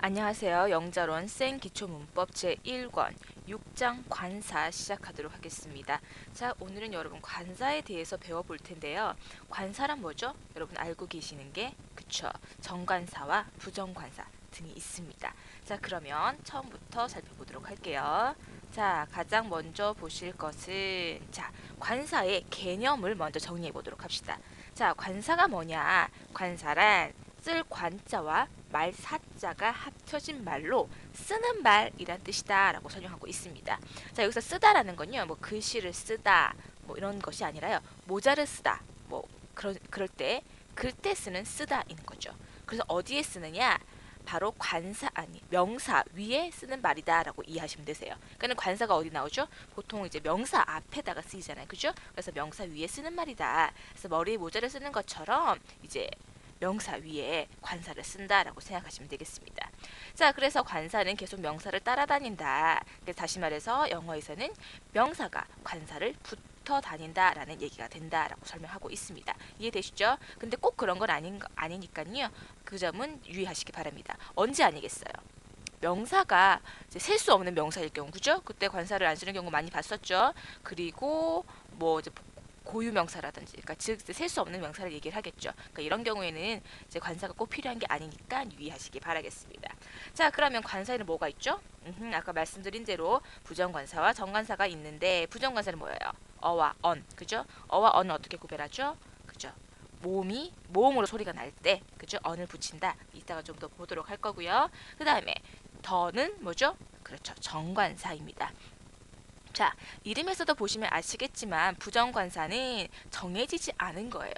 안녕하세요. 영자론 생 기초문법 제1권 6장 관사 시작하도록 하겠습니다. 자, 오늘은 여러분 관사에 대해서 배워볼 텐데요. 관사란 뭐죠? 여러분 알고 계시는 게 그쵸? 정관사와 부정관사 등이 있습니다. 자, 그러면 처음부터 살펴보도록 할게요. 자, 가장 먼저 보실 것은 관사의 개념을 먼저 정리해 보도록 합시다. 자, 관사가 뭐냐? 관사란 쓸 관자와 말 사자가 합쳐진 말로 쓰는 말이란 뜻이다 라고 설명하고 있습니다. 자, 여기서 쓰다라는 건요, 뭐 글씨를 쓰다 뭐 이런 것이 아니라요, 모자를 쓰다 뭐 그럴 때 글때 쓰는 쓰다인 거죠. 그래서 어디에 쓰느냐? 바로 관사 아니 명사 위에 쓰는 말이다라고 이해하시면 되세요. 그러니까 관사가 어디 나오죠? 보통 이제 명사 앞에다가 쓰이잖아요, 그죠? 그래서 명사 위에 쓰는 말이다. 그래서 머리에 모자를 쓰는 것처럼 이제 명사 위에 관사를 쓴다라고 생각하시면 되겠습니다. 자, 그래서 관사는 계속 명사를 따라다닌다. 다시 말해서 영어에서는 명사가 관사를 붙어 다닌다라는 얘기가 된다라고 설명하고 있습니다. 이해되시죠? 근데 꼭 그런 건 아니니까요. 그 점은 유의하시기 바랍니다. 언제 아니겠어요? 명사가 셀 수 없는 명사일 경우, 그죠? 그때 관사를 안 쓰는 경우 많이 봤었죠. 그리고 뭐 이제 고유명사라든지, 그러니까 즉 셀 수 없는 명사를 얘기를 하겠죠. 그러니까 이런 경우에는 이제 관사가 꼭 필요한 게 아니니까 유의하시기 바라겠습니다. 자, 그러면 관사에는 뭐가 있죠? 아까 말씀드린 대로 부정관사와 정관사가 있는데, 부정관사는 뭐예요? 어와 언, 그죠? 어와 언은 어떻게 구별하죠? 그죠? 모음으로 소리가 날 때, 그죠? 언을 붙인다. 이따가 좀 더 보도록 할 거고요. 그 다음에 더는 뭐죠? 그렇죠, 정관사입니다. 자, 이름에서도 보시면 아시겠지만 부정관사는 정해지지 않은 거예요.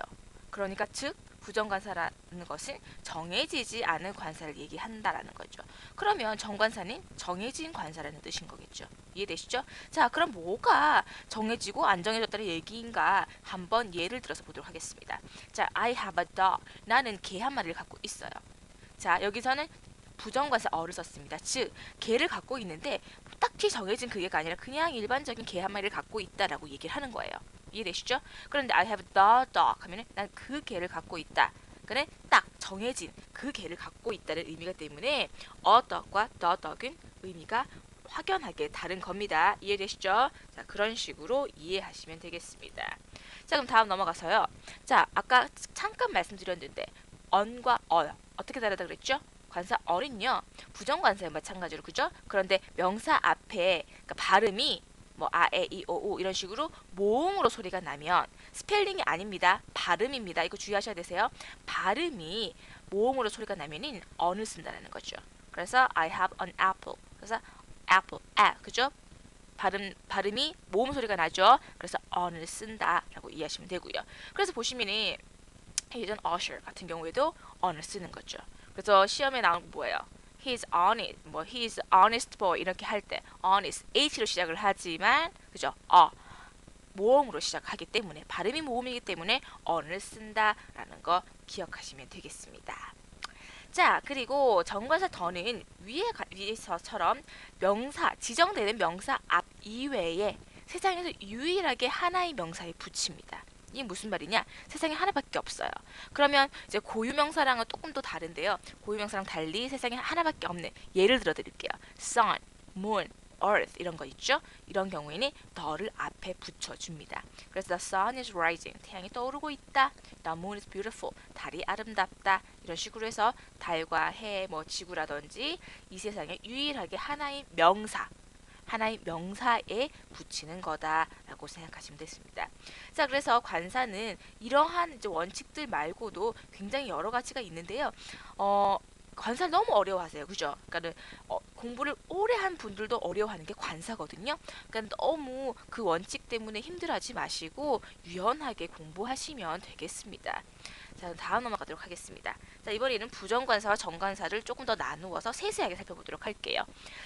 그러니까 즉 부정관사라는 것은 정해지지 않은 관사를 얘기한다라는 거죠. 그러면 정관사는 정해진 관사라는 뜻인 거겠죠. 이해되시죠? 자, 그럼 뭐가 정해지고 안 정해졌다는 얘기인가 한번 예를 들어서 보도록 하겠습니다. 자, I have a dog. 나는 개 한 마리를 갖고 있어요. 자, 여기서는 부정관사 어를 썼습니다. 즉, 개를 갖고 있는데 딱히 정해진 그게가 아니라 그냥 일반적인 개 한 마리를 갖고 있다라고 얘기를 하는 거예요. 이해되시죠? 그런데 I have the dog 하면은 난 그 개를 갖고 있다. 그래, 딱 정해진 그 개를 갖고 있다는 의미가 때문에 a dog과 the dog은 의미가 확연하게 다른 겁니다. 이해되시죠? 자, 그런 식으로 이해하시면 되겠습니다. 자, 그럼 다음 넘어가서요. 자, 아까 잠깐 말씀드렸는데 on과 어떻게 다르다 그랬죠? 관사 어린요, 부정관사에 마찬가지로, 그죠? 그런데 명사 앞에 그러니까 발음이 뭐 아, 에, 이, 오, 우 이런 식으로 모음으로 소리가 나면, 스펠링이 아닙니다, 발음입니다. 이거 주의하셔야 되세요. 발음이 모음으로 소리가 나면은 언을 쓴다는 거죠. 그래서 I have an apple. 그래서 apple, 그죠? 발음이 모음 소리가 나죠. 그래서 언을 쓴다라고 이해하시면 되고요. 그래서 보시면은 예전 usher 같은 경우에도 on을 쓰는 거죠. 그래서 시험에 나오는 거 뭐예요? He's honest, 뭐 he's honest boy 이렇게 할 때 honest h로 시작을 하지만, 그죠? 모음으로 시작하기 때문에, 발음이 모음이기 때문에 on을 쓴다라는 거 기억하시면 되겠습니다. 자, 그리고 정관사 더는 위에서처럼 명사, 지정되는 명사 앞 이외에 세상에서 유일하게 하나의 명사에 붙입니다. 이게 무슨 말이냐? 세상에 하나밖에 없어요. 그러면 이제 고유명사랑은 조금 더 다른데요. 고유명사랑 달리 세상에 하나밖에 없는, 예를 들어 드릴게요. sun, moon, earth 이런 거 있죠? 이런 경우에는 the를 앞에 붙여줍니다. 그래서 the sun is rising, 태양이 떠오르고 있다. the moon is beautiful, 달이 아름답다. 이런 식으로 해서 달과 해, 뭐 지구라든지 이 세상에 유일하게 하나의 명사에 붙이는 거다라고 생각하시면 됐습니다. 자, 그래서 관사는 이러한 이제 원칙들 말고도 굉장히 여러 가지가 있는데요. 관사를 너무 어려워하세요, 그죠? 그러니까 공부를 오래 한 분들도 어려워하는 게 관사거든요. 그러니까 너무 그 원칙 때문에 힘들어하지 마시고 유연하게 공부하시면 되겠습니다. 자, 다음 넘어가도록 하겠습니다. 자, 이번에는 부정관사와 정관사를 조금 더 나누어서 세세하게 살펴보도록 할게요.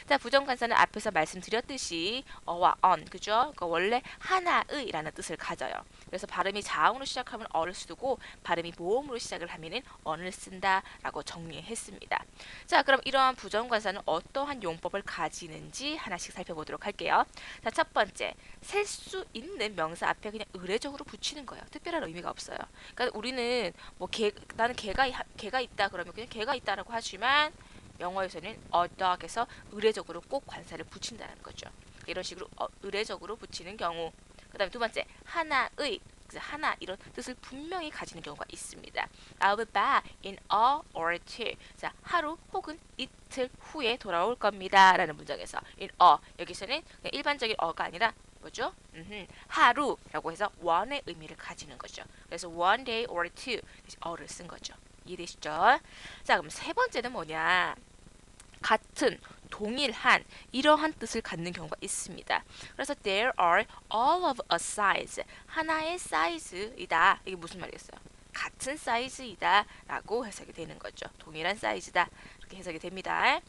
자, 부정관사는 앞에서 말씀드렸듯이 어와 언, 그죠? 그러니까 원래 하나의라는 뜻을 가져요. 그래서 발음이 자음으로 시작하면 어를 쓰고, 발음이 모음으로 시작을 하면은 언을 쓴다라고 정리했습니다. 자, 그럼 이러한 부정관사는 어떠한 용법을 가지는지 하나씩 살펴보도록 할게요. 자, 첫 번째, 셀 수 있는 명사 앞에 그냥 의례적으로 붙이는 거예요. 특별한 의미가 없어요. 그러니까 우리는 뭐 나는 개가 있다 그러면 그냥 개가 있다라고 하지만 영어에서는 a dog에서 의례적으로 꼭 관사를 붙인다는 거죠. 이런 식으로 의례적으로 붙이는 경우. 그 다음에 두 번째, 하나의, 하나 이런 뜻을 분명히 가지는 경우가 있습니다. I'll be back in a or two. 자, 하루 혹은 이틀 후에 돌아올 겁니다. 라는 문장에서 in a, 여기서는 그냥 일반적인 a가 아니라 뭐죠? 하루라고 해서 one의 의미를 가지는 거죠. 그래서 one day or two, a를 쓴 거죠. 이해되시죠? 자, 그럼 세 번째는 뭐냐? 같은, 동일한 이러한 뜻을 갖는 경우가 있습니다. 그래서 there are all of a size, 하나의 사이즈이다. 이게 무슨 말이겠어요? 같은 사이즈이다 라고 해석이 되는 거죠. 동일한 사이즈다 이렇게 해석이 됩니다.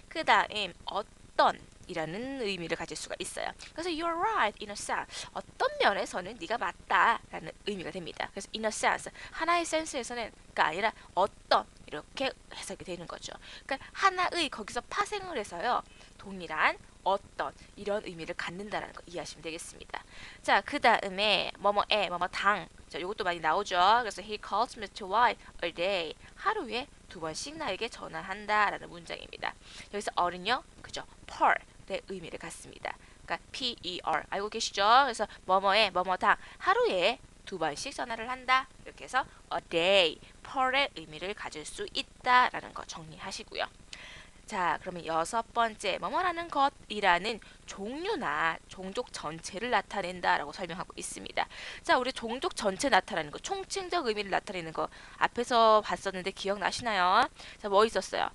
그 다음 어떤 이라는 의미를 가질 수가 있어요. 그래서 you're right in a sense, 어떤 면에서는 네가 맞다라는 의미가 됩니다. 그래서 in a sense, 하나의 센스에서는가 아니라 어떤 이렇게 해석이 되는 거죠. 그러니까 하나의 거기서 파생을 해서요. 동일한 어떤 이런 의미를 갖는다라는 거 이해하시면 되겠습니다. 자, 그 다음에 뭐뭐에 뭐뭐당. 자, 이것도 많이 나오죠. 그래서 he calls me twice a day. 하루에 2번씩 나에게 전화한다라는 문장입니다. 여기서 어는요, 그죠? per의 의미를 갖습니다. 그러니까 per 알고 계시죠? 그래서 뭐뭐에 뭐뭐당 하루에 2번씩 전화를 한다. 이렇게 해서 a day, per의 의미를 가질 수 있다라는 거 정리하시고요. 자, 그러면 여섯 번째, 뭐뭐라는 것이라는 종류나 종족 전체를 나타낸다라고 설명하고 있습니다. 자, 우리 종족 전체 나타나는 거, 총칭적 의미를 나타내는 거 앞에서 봤었는데 기억나시나요? 자, 뭐 있었어요?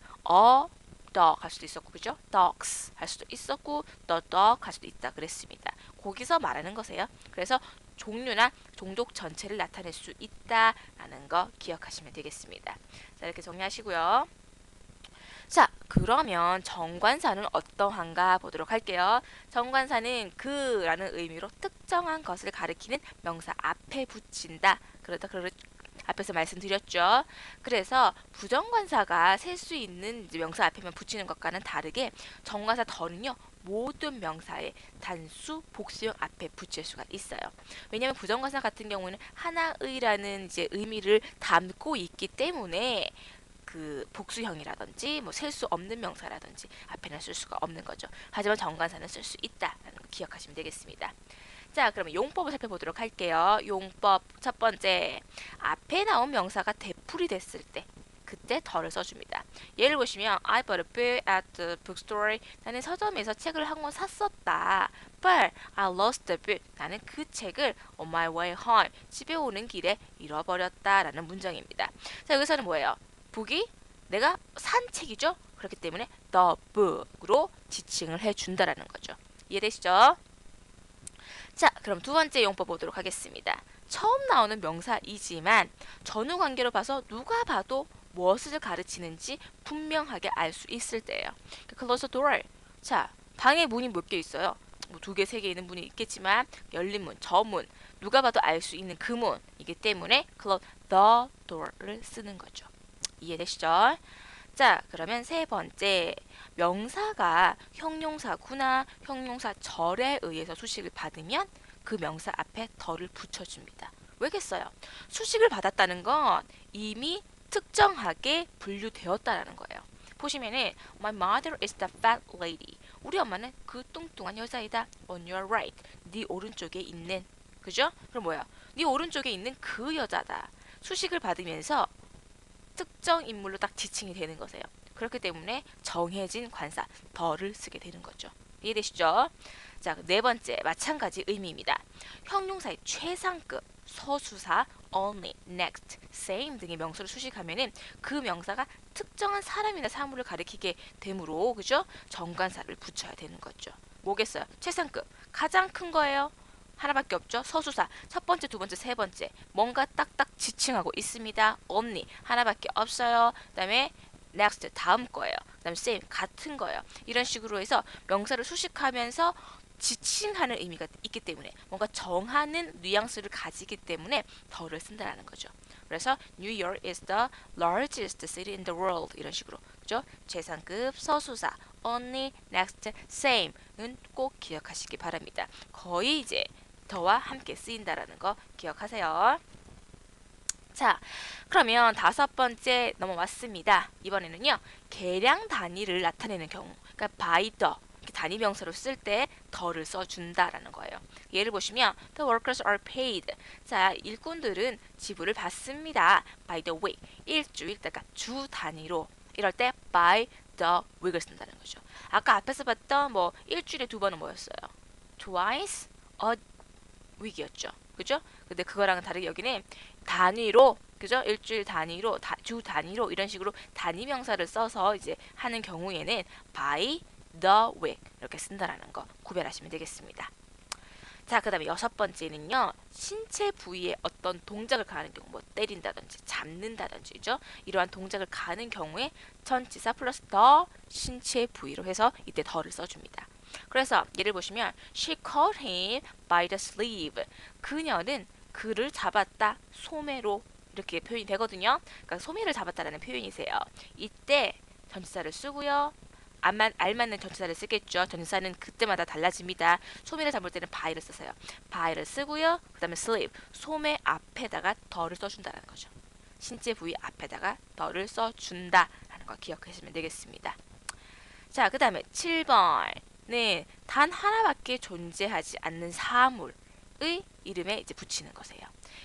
dog 할 수도 있었고, 그죠? dogs 할 수도 있었고, the dog 할 수도 있다 그랬습니다. 거기서 말하는 거세요. 그래서 종류나 종족 전체를 나타낼 수 있다라는 거 기억하시면 되겠습니다. 자, 이렇게 정리하시고요. 자, 그러면 정관사는 어떠한가 보도록 할게요. 정관사는 그라는 의미로 특정한 것을 가리키는 명사 앞에 붙인다. 그러다 앞에서 말씀드렸죠. 그래서 부정관사가 셀 수 있는 명사 앞에만 붙이는 것과는 다르게 정관사 더는요. 모든 명사의 단수, 복수형 앞에 붙일 수가 있어요. 왜냐하면 부정관사 같은 경우는 하나의라는 이제 의미를 담고 있기 때문에 그 복수형이라든지 뭐 셀 수 없는 명사라든지 앞에는 쓸 수가 없는 거죠. 하지만 정관사는 쓸 수 있다라는 거 기억하시면 되겠습니다. 자, 그러면 용법을 살펴보도록 할게요. 용법 첫 번째, 앞에 나온 명사가 대풀이 됐을 때 그때 더를 써줍니다. 예를 보시면 I bought a book at the bookstore. 나는 서점에서 책을 한 권 샀었다. But I lost the book. 나는 그 책을 on my way home. 집에 오는 길에 잃어버렸다 라는 문장입니다. 자, 여기서는 뭐예요? book이 내가 산 책이죠. 그렇기 때문에 the book으로 지칭을 해준다라는 거죠. 이해되시죠? 자, 그럼 두 번째 용법 보도록 하겠습니다. 처음 나오는 명사이지만 전후 관계로 봐서 누가 봐도 무엇을 가르치는지 분명하게 알 수 있을 때예요. close the door. 자, 방에 문이 몇 개 있어요. 뭐 2개, 3개 있는 문이 있겠지만 열린 문, 저 문, 누가 봐도 알 수 있는 그 문이기 때문에 close the door를 쓰는 거죠. 이해되시죠? 자, 그러면 세 번째, 명사가 형용사구나 형용사절에 의해서 수식을 받으면 그 명사 앞에 더를 붙여줍니다. 왜겠어요? 수식을 받았다는 건 이미 특정하게 분류되었다라는 거예요. 보시면은 My mother is the fat lady. 우리 엄마는 그 뚱뚱한 여자이다. On your right. 네 오른쪽에 있는, 그죠? 그럼 뭐야? 네 오른쪽에 있는 그 여자다. 수식을 받으면서 특정 인물로 딱 지칭이 되는 거세요. 그렇기 때문에 정해진 관사 더를 쓰게 되는 거죠. 이해되시죠? 자, 네 번째 마찬가지 의미입니다. 형용사의 최상급, 서수사, only, next, same 등의 명사를 수식하면은 그 명사가 특정한 사람이나 사물을 가리키게 되므로, 그죠? 정관사를 붙여야 되는 거죠. 뭐겠어요? 최상급, 가장 큰 거예요. 하나밖에 없죠. 서수사 첫 번째, 두 번째, 세 번째 뭔가 딱딱 지칭하고 있습니다. only 하나밖에 없어요. 그 다음에 next 다음 거예요. 그 다음에 same 같은 거예요. 이런 식으로 해서 명사를 수식하면서 지칭하는 의미가 있기 때문에 뭔가 정하는 뉘앙스를 가지기 때문에 더를 쓴다라는 거죠. 그래서 New York is the largest city in the world 이런 식으로, 그죠? 최상급, 서수사, only, next, same은 꼭 기억하시기 바랍니다. 거의 이제 더와 함께 쓰인다라는 거 기억하세요. 자, 그러면 다섯 번째 넘어왔습니다. 이번에는요, 계량 단위를 나타내는 경우, 그러니까 by the 이렇게 단위 명사로 쓸 때 the를 써준다라는 거예요. 예를 보시면 the workers are paid. 자, 일꾼들은 지불을 받습니다. by the week, 일주일, 그러니까 주 단위로. 이럴 때 by the week을 쓴다는 거죠. 아까 앞에서 봤던 뭐 일주일에 두 번은 뭐였어요? twice a week이었죠. 그죠? 근데 그거랑은 다르게 여기는 단위로, 그죠? 일주일 단위로, 주 단위로 이런 식으로 단위 명사를 써서 이제 하는 경우에는 by the week 이렇게 쓴다라는 거 구별하시면 되겠습니다. 자, 그 다음에 여섯 번째는요, 신체 부위에 어떤 동작을 가하는 경우, 뭐 때린다든지 잡는다든지죠. 이러한 동작을 가하는 경우에 전치사 플러스 더 신체 부위로 해서 이때 더를 써줍니다. 그래서 예를 보시면 she caught him by the sleeve. 그녀는 그를 잡았다 소매로 이렇게 표현이 되거든요. 그러니까 소매를 잡았다라는 표현이세요. 이때 전치사를 쓰고요. 알맞는 전치사를 쓰겠죠. 전치사는 그때마다 달라집니다. 소매를 잡을 때는 by를 쓰세요. by를 쓰고요. 그 다음에 sleeve, 소매 앞에다가 더를 써준다는 거죠. 신체 부위 앞에다가 더를 써준다라는 거 기억하시면 되겠습니다. 자, 그 다음에 7번은 단 하나밖에 존재하지 않는 사물의 이름에 이제 붙이는 거세요.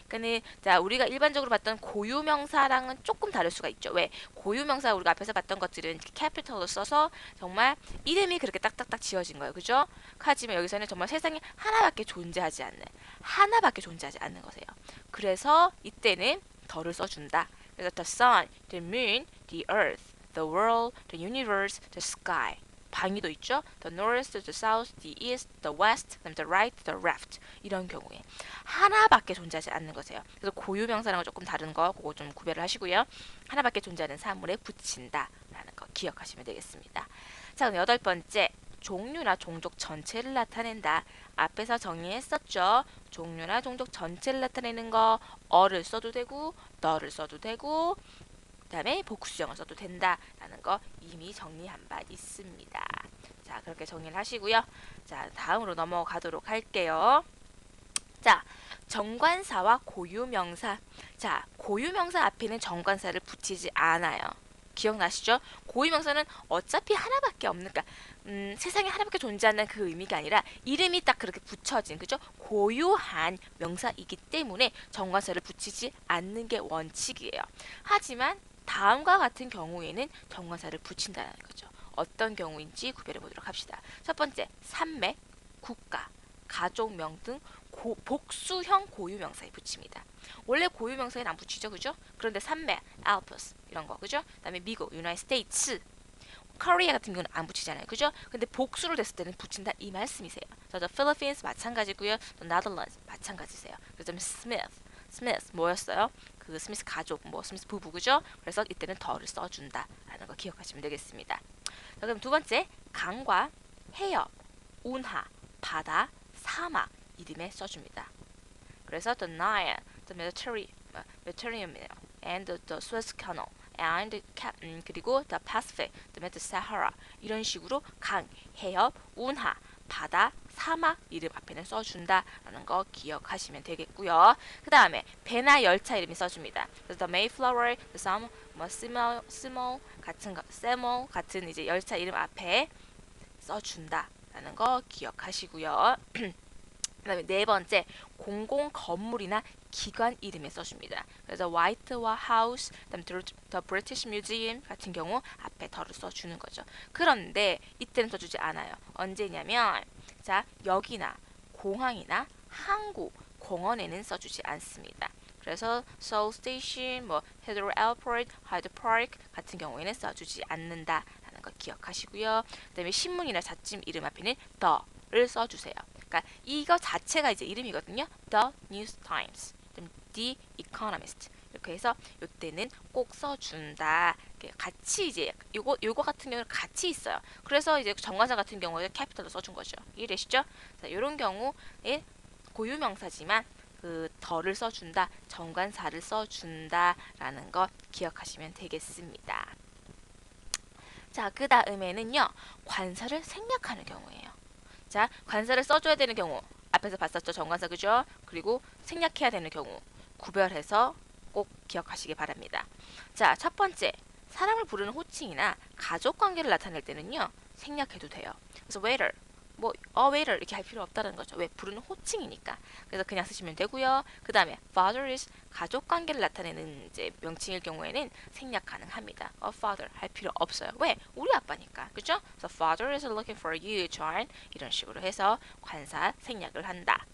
그러니까는 자, 우리가 일반적으로 봤던 고유명사랑은 조금 다를 수가 있죠. 왜? 고유명사 우리가 앞에서 봤던 것들은 캐피털로 써서 정말 이름이 그렇게 딱딱딱 지어진 거예요. 그죠? 하지만 여기서는 정말 세상에 하나밖에 존재하지 않는 거세요. 그래서 이때는 더를 써준다. 그래서 the sun, the moon, the earth, the world, the universe, the sky. 방위도 있죠. The north, the south, the east, the west, the right, the left. 이런 경우에 하나밖에 존재하지 않는 거세요. 그래서 고유명사랑은 조금 다른 거 그거 좀 구별을 하시고요. 하나밖에 존재하는 사물에 붙인다라는 거 기억하시면 되겠습니다. 자, 그럼 여덟 번째, 종류나 종족 전체를 나타낸다. 앞에서 정리했었죠. 종류나 종족 전체를 나타내는 거 어를 써도 되고 너를 써도 되고 그 다음에 복수형을 써도 된다라는 거 이미 정리한 바 있습니다. 자, 그렇게 정리를 하시고요. 자, 다음으로 넘어가도록 할게요. 자, 정관사와 고유명사. 자, 고유명사 앞에는 정관사를 붙이지 않아요. 기억나시죠? 고유명사는 어차피 하나밖에 없는, 그러니까 세상에 하나밖에 존재하는 그 의미가 아니라 이름이 딱 그렇게 붙여진, 그죠? 고유한 명사이기 때문에 정관사를 붙이지 않는 게 원칙이에요. 하지만 다음과 같은 경우에는 정관사를 붙인다는 거죠. 어떤 경우인지 구별해 보도록 합시다. 첫 번째, 산맥, 국가, 가족명 등 복수형 고유명사에 붙입니다. 원래 고유명사에는 안 붙이죠, 그죠? 그런데 산맥, 알프스 이런 거, 그죠? 그다음에 미국, 유나이티드 스테이츠, 코리아 같은 경우는 안 붙이잖아요, 그죠? 근데 복수로 됐을 때는 붙인다 이 말씀이세요. The Philippines 마찬가지고요, The Netherlands 마찬가지세요. 그다음에 스미스 뭐였어요? 그 스미스 가족, 뭐 스미스 부부, 그죠? 그래서 이때는 더를 써준다라는 거 기억하시면 되겠습니다. 자, 그럼 두 번째, 강과 해협, 운하, 바다, 사막 이름에 써줍니다. 그래서 the Nile, the Mediterranean, and the Suez Canal, and 그리고 the Pacific, the Sahara 이런 식으로 강, 해협, 운하, 바다, 사막 이름 앞에는 써준다라는 거 기억하시면 되겠고요. 그 다음에 배나 열차 이름이 써줍니다. 그래서 the Mayflower, the Sam, 뭐 Simo 같은 거, Samo 같은 이제 열차 이름 앞에 써준다라는 거 기억하시고요. 그다음에 네 번째, 공공 건물이나 기관 이름에 써줍니다. 그래서 White House, 그다음 The British Museum 같은 경우 앞에 더를 써주는 거죠. 그런데 이때는 써주지 않아요. 언제냐면 자, 역이나 공항이나 항구, 공원에는 써주지 않습니다. 그래서 Seoul Station, 뭐 Heathrow Airport, Hyde Park 같은 경우에는 써주지 않는다라는 거 기억하시고요. 그다음에 신문이나 잡지 이름 앞에는 the를 써주세요. 그러니까 이거 자체가 이제 이름이거든요. The New Times, The Economist 이렇게 해서 이때는 꼭 써준다. 같이 이제 요거 같은 경우는 같이 있어요. 그래서 이제 정관사 같은 경우에 캐피털로 써준 거죠. 이해되시죠? 자, 이런 경우에 고유명사지만 그 더를 써준다, 정관사를 써준다라는 거 기억하시면 되겠습니다. 자, 그 다음에는요, 관사를 생략하는 경우예요. 자, 관사를 써줘야 되는 경우 앞에서 봤었죠, 정관사, 그죠? 그리고 생략해야 되는 경우 구별해서 꼭 기억하시기 바랍니다. 자, 첫 번째, 사람을 부르는 호칭이나 가족 관계를 나타낼 때는요, 생략해도 돼요. 그래서 waiter, waiter 이렇게 할 필요 없다는 거죠. 왜? 부르는 호칭이니까. 그래서 그냥 쓰시면 되고요. 그 다음에 father is 가족 관계를 나타내는 이제 명칭일 경우에는 생략 가능합니다. father 할 필요 없어요. 왜? 우리 아빠니까. 그죠? 그래서 father is looking for you, John. 이런 식으로 해서 관사 생략을 한다.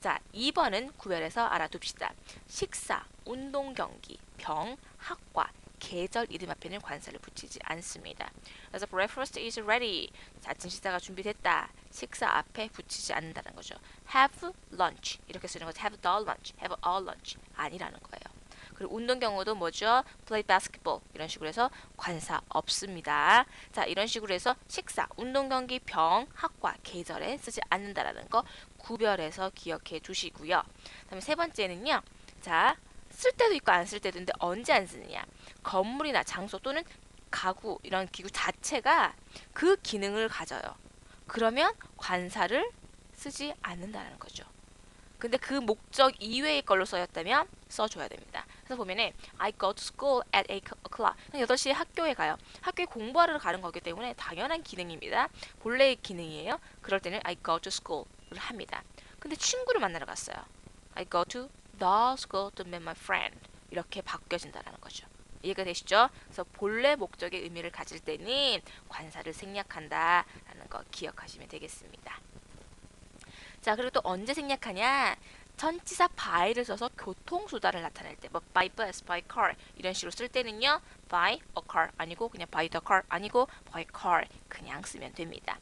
자, 2번은 구별해서 알아둡시다. 식사, 운동 경기, 병, 학과, 계절 이름 앞에는 관사를 붙이지 않습니다. 그래서 breakfast is ready. 아침 식사가 준비됐다. 식사 앞에 붙이지 않는다는 거죠. have lunch 이렇게 쓰는 거죠. have the lunch, have a lunch 아니라는 거예요. 그리고 운동 경우도 뭐죠? play basketball 이런 식으로 해서 관사 없습니다. 자, 이런 식으로 해서 식사, 운동 경기, 병, 학과, 계절에 쓰지 않는다라는 거 구별해서 기억해 두시고요. 그다음에 세 번째는요. 자, 쓸 때도 있고 안 쓸 때도 있는데 언제 안 쓰느냐? 건물이나 장소 또는 가구 이런 기구 자체가 그 기능을 가져요. 그러면 관사를 쓰지 않는다는 거죠. 근데 그 목적 이외의 걸로 써였다면 써줘야 됩니다. 그래서 보면은 I go to school at 8 o'clock. 8시에 학교에 가요. 학교에 공부하러 가는 거기 때문에 당연한 기능입니다. 본래의 기능이에요. 그럴 때는 I go to school을 합니다. 근데 친구를 만나러 갔어요. I go to the school to meet my friend. 이렇게 바뀌어진다는 거죠. 이해가 되시죠? 그래서 본래 목적의 의미를 가질 때는 관사를 생략한다라는 거 기억하시면 되겠습니다. 자, 그리고 또 언제 생략하냐? 전치사 by를 써서 교통수단을 나타낼 때, 뭐 by bus, by car 이런 식으로 쓸 때는요, by a car 아니고 그냥 by the car 아니고 by car 그냥 쓰면 됩니다.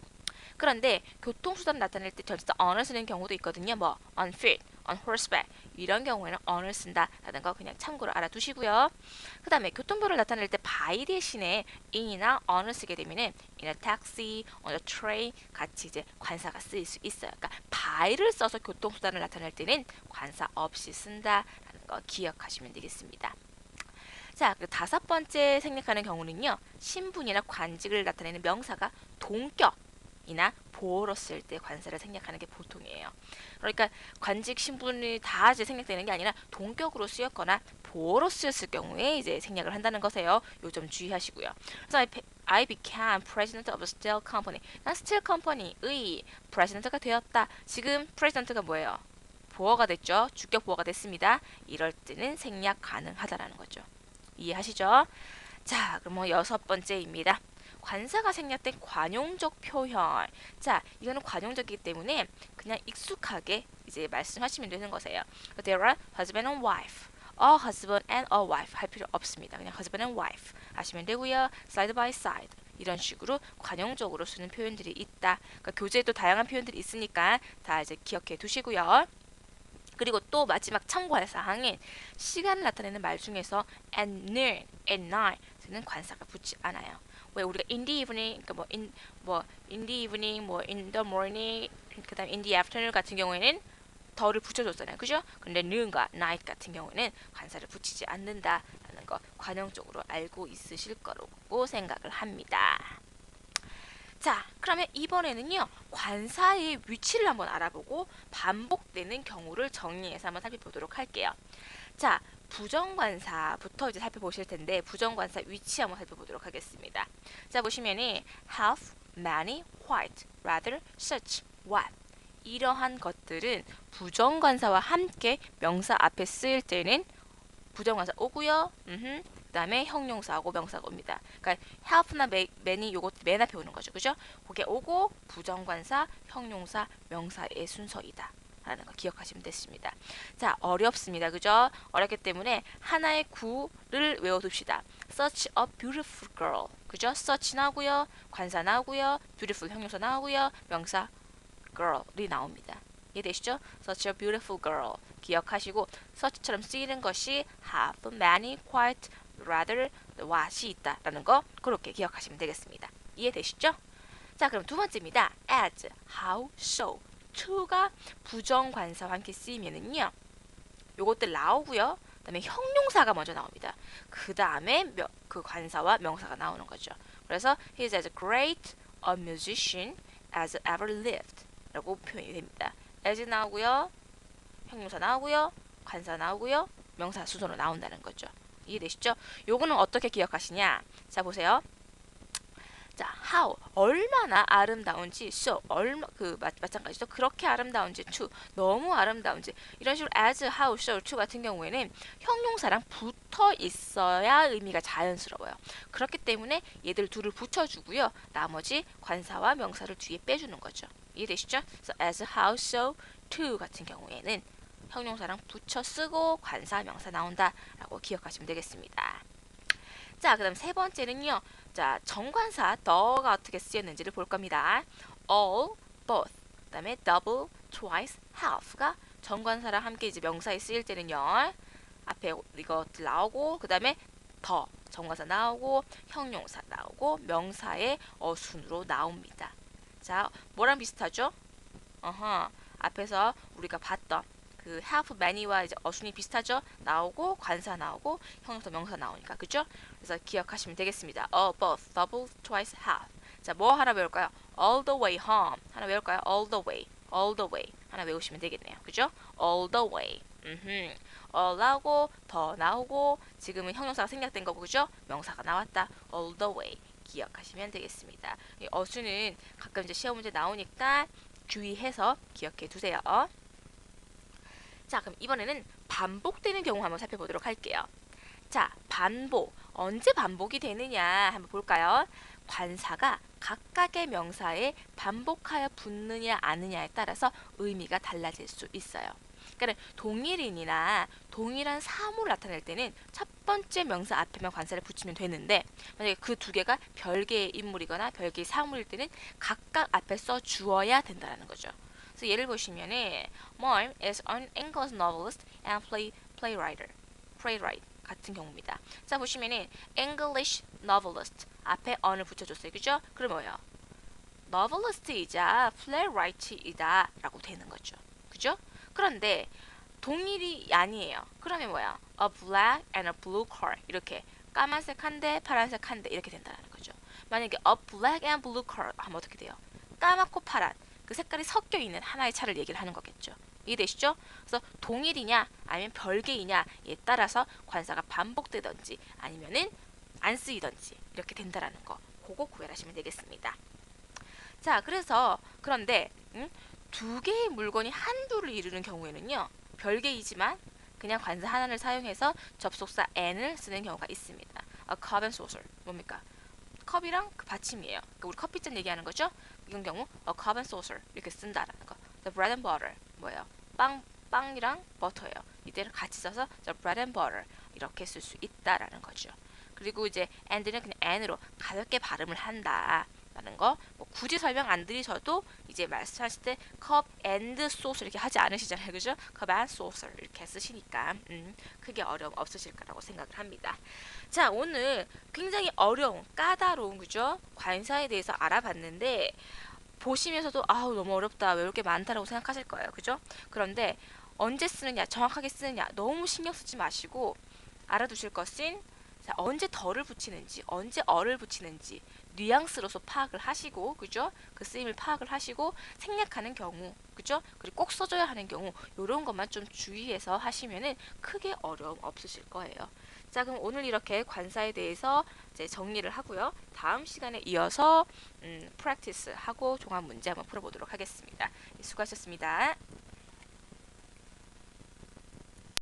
그런데 교통수단을 나타낼 때 전치사 on을 쓰는 경우도 있거든요. 뭐 on foot, on horseback 이런 경우에는 on을 쓴다라는 거 그냥 참고로 알아두시고요. 그 다음에 교통표를 나타낼 때 by 대신에 in이나 on을 쓰게 되면은 in a taxi, on a train 같이 이제 관사가 쓰일 수 있어요. 그러니까 by를 써서 교통수단을 나타낼 때는 관사 없이 쓴다라는 거 기억하시면 되겠습니다. 자, 그 다섯 번째 생략하는 경우는요. 신분이나 관직을 나타내는 명사가 동격 이나 보어로 쓸 때 관사를 생략하는 게 보통이에요. 그러니까 관직 신분이 다 이제 생략되는 게 아니라 동격으로 쓰였거나 보어로 쓰였을 경우에 이제 생략을 한다는 것이에요. 요 점 주의하시고요. 그래서 I became president of a steel company. 난 스틸 컴퍼니의 프레지던트가 되었다. 지금 프레지던트가 뭐예요? 보어가 됐죠. 주격 보어가 됐습니다. 이럴 때는 생략 가능하다라는 거죠. 이해하시죠? 자, 그럼 뭐 여섯 번째입니다. 관사가 생략된 관용적 표현. 자, 이거는 관용적이기 때문에 그냥 익숙하게 이제 말씀하시면 되는 거세요. There are husband and wife. A husband and a wife 할 필요 없습니다. 그냥 husband and wife 하시면 되고요. side by side. 이런 식으로 관용적으로 쓰는 표현들이 있다. 그러니까 교재에도 다양한 표현들이 있으니까 다 이제 기억해 두시고요. 그리고 또 마지막 참고할 사항은 시간을 나타내는 말 중에서 at noon, at night는 관사가 붙지 않아요. 왜 우리가 in the evening, 그러니까 in the evening, in the morning, 그다음 in the afternoon 같은 경우에는 더를 붙여줬잖아요, 그죠? 근데 noon과 night 같은 경우에는 관사를 붙이지 않는다라는 거 관용적으로 알고 있으실 거라고 생각을 합니다. 자, 그러면 이번에는요, 관사의 위치를 한번 알아보고 반복되는 경우를 정리해서 한번 살펴보도록 할게요. 자, 부정관사부터 이제 살펴보실 텐데, 부정관사 위치 한번 살펴보도록 하겠습니다. 자, 보시면은 have, many, white, rather, such, what. 이러한 것들은 부정관사와 함께 명사 앞에 쓰일 때는 부정관사 오고요. 그 다음에 형용사하고 명사가 옵니다. 그러니까 help나 many 요것 맨 앞에 오는 거죠. 그죠? 그게 오고 부정관사, 형용사, 명사의 순서이다. 라는 거 기억하시면 됐습니다. 자, 어렵습니다. 그죠? 어렵기 때문에 하나의 구를 외워둡시다. Such a beautiful girl. 그죠? Such 나오고요. 관사 나오고요. beautiful 형용사 나오고요. 명사 girl이 나옵니다. 이해되시죠? Such a beautiful girl. 기억하시고 such처럼 쓰이는 것이 have, many, quite, rather, what이 있다라는 거 그렇게 기억하시면 되겠습니다. 이해되시죠? 자, 그럼 두 번째입니다. as, how, so. to가 부정관사와 함께 쓰이면은요. 요것들 나오고요. 그다음에 형용사가 먼저 나옵니다. 그 다음에 그 관사와 명사가 나오는 거죠. 그래서 he is as great a musician as ever lived 라고 표현이 됩니다. as 나오고요. 형용사 나오고요. 관사 나오고요. 명사 수동으로 나온다는 거죠. 이해되시죠? 요거는 어떻게 기억하시냐? 자, 보세요. 자, how 얼마나 아름다운지, so 마찬가지죠. 그렇게 아름다운지, to 너무 아름다운지 이런 식으로 as, how, so, to 같은 경우에는 형용사랑 붙어 있어야 의미가 자연스러워요. 그렇기 때문에 얘들 둘을 붙여주고요. 나머지 관사와 명사를 뒤에 빼주는 거죠. 이해되시죠? 그래서 as, how, so, to 같은 경우에는 형용사랑 붙여 쓰고 관사, 명사 나온다라고 기억하시면 되겠습니다. 자, 그다음 세 번째는요. 자, 정관사 the가 어떻게 쓰였는지를 볼 겁니다. all, both, 그다음에 double, twice, half가 정관사랑 함께 이제 명사에 쓰일 때는요. 앞에 이것들 나오고 그다음에 더 정관사 나오고 형용사 나오고 명사의 어순으로 나옵니다. 자, 뭐랑 비슷하죠? 앞에서 우리가 봤던 그 have many와 이제 어순이 비슷하죠? 나오고 관사 나오고 형용사 명사 나오니까 그죠? 그래서 기억하시면 되겠습니다. all, both, double, twice, half. 자, 뭐 하나 배울까요? all the way home. 하나 외울까요? all the way, all the way. 하나 외우시면 되겠네요. 그죠? all the way. all 나오고 더 나오고 지금은 형용사가 생략된 거고 그죠? 명사가 나왔다. all the way. 기억하시면 되겠습니다. 이 어순은 가끔 이제 시험 문제 나오니까 주의해서 기억해 두세요. 자, 그럼 이번에는 반복되는 경우 한번 살펴보도록 할게요. 자, 반복. 언제 반복이 되느냐 한번 볼까요? 관사가 각각의 명사에 반복하여 붙느냐 아느냐에 따라서 의미가 달라질 수 있어요. 그러니까 동일인이나 동일한 사물을 나타낼 때는 첫 번째 명사 앞에만 관사를 붙이면 되는데 만약에 그 두 개가 별개의 인물이거나 별개의 사물일 때는 각각 앞에 써 주어야 된다는 거죠. 그래서 예를 보시면은 Mom is an English novelist and playwright 같은 경우입니다. 자, 보시면은 English novelist 앞에 on을 붙여줬어요. 그죠? 그럼 뭐예요? novelist이자 playwright이다 라고 되는 거죠. 그죠? 그런데 동일이 아니에요. 그러면 뭐야? A black and a blue car 이렇게 까만색 한 대, 파란색 한 대 이렇게 된다는 거죠. 만약에 a black and blue car 하면 어떻게 돼요? 까맣고 파란 그 색깔이 섞여 있는 하나의 차를 얘기를 하는 거겠죠. 이해되시죠? 그래서 동일이냐 아니면 별개이냐에 따라서 관사가 반복되든지 아니면은 안 쓰이든지 이렇게 된다라는 거. 그거 구별하시면 되겠습니다. 자, 그런데 두 개의 물건이 한 줄을 이루는 경우에는요. 별개이지만 그냥 관사 하나를 사용해서 접속사 and을 쓰는 경우가 있습니다. A cup and saucer 뭡니까? 컵이랑 그 받침이에요. 그러니까 우리 커피잔 얘기하는 거죠? 이런 경우 a cup and saucer 이렇게 쓴다라는 거. The bread and butter 뭐예요? 빵이랑 버터예요. 이때를 같이 써서 the bread and butter 이렇게 쓸 수 있다라는 거죠. 그리고 이제 and는 그냥 n으로 가볍게 발음을 한다라는 거. 뭐 굳이 설명 안 드리셔도 이제 말씀하실 때 cup and saucer 이렇게 하지 않으시잖아요, 그죠? cup and saucer 이렇게 쓰시니까 크게 어려움 없으실 거라고 생각을 합니다. 자, 오늘 굉장히 어려운 까다로운 그죠? 관사에 대해서 알아봤는데 보시면서도 아우 너무 어렵다 외울 게 많다라고 생각하실 거예요, 그죠? 그런데 언제 쓰느냐 정확하게 쓰느냐 너무 신경 쓰지 마시고 알아두실 것은 자, 언제 덜을 붙이는지 언제 어를 붙이는지 뉘앙스로서 파악을 하시고 그죠? 그 쓰임을 파악을 하시고 생략하는 경우 그죠? 그리고 꼭 써줘야 하는 경우 이런 것만 좀 주의해서 하시면은 크게 어려움 없으실 거예요. 자, 그럼 오늘 이렇게 관사에 대해서 이제 정리를 하고요. 다음 시간에 이어서 프랙티스 하고 종합 문제 한번 풀어보도록 하겠습니다. 수고하셨습니다.